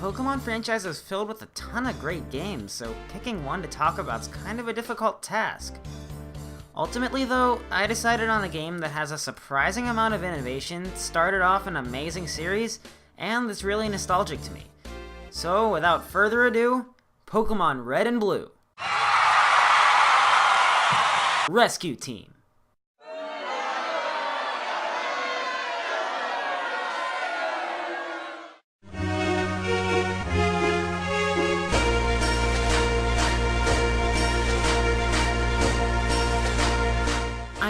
Pokemon franchise is filled with a ton of great games, so picking one to talk about is kind of a difficult task. Ultimately though, I decided on a game that has a surprising amount of innovation, started off an amazing series, and that's really nostalgic to me. So without further ado, Pokemon Red and Blue. Rescue Team.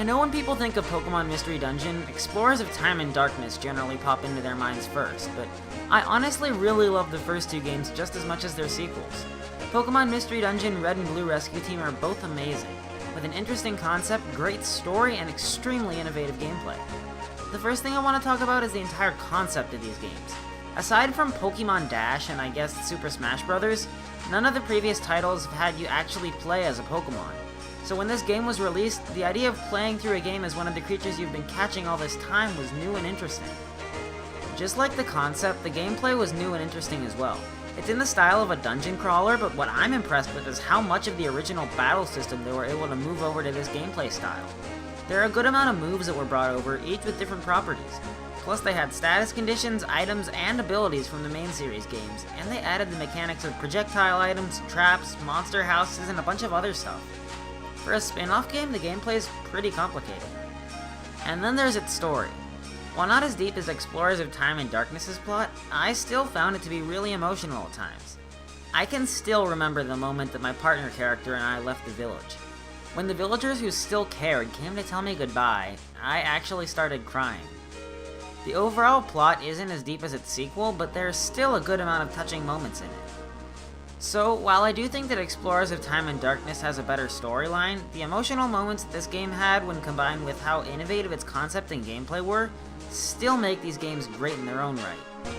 I know when people think of Pokemon Mystery Dungeon, Explorers of Time and Darkness generally pop into their minds first, but I honestly really love the first two games just as much as their sequels. Pokemon Mystery Dungeon Red and Blue Rescue Team are both amazing, with an interesting concept, great story, and extremely innovative gameplay. The first thing I want to talk about is the entire concept of these games. Aside from Pokémon Dash and I guess Super Smash Bros., none of the previous titles have had you actually play as a Pokemon. So when this game was released, the idea of playing through a game as one of the creatures you've been catching all this time was new and interesting. Just like the concept, the gameplay was new and interesting as well. It's in the style of a dungeon crawler, but what I'm impressed with is how much of the original battle system they were able to move over to this gameplay style. There are a good amount of moves that were brought over, each with different properties. Plus they had status conditions, items, and abilities from the main series games, and they added the mechanics of projectile items, traps, monster houses, and a bunch of other stuff. For a spin-off game, the gameplay is pretty complicated. And then there's its story. While not as deep as Explorers of Time and Darkness's plot, I still found it to be really emotional at times. I can still remember the moment that my partner character and I left the village. When the villagers who still cared came to tell me goodbye, I actually started crying. The overall plot isn't as deep as its sequel, but there's still a good amount of touching moments in it. So, while I do think that Explorers of Time and Darkness has a better storyline, the emotional moments that this game had when combined with how innovative its concept and gameplay were, still make these games great in their own right.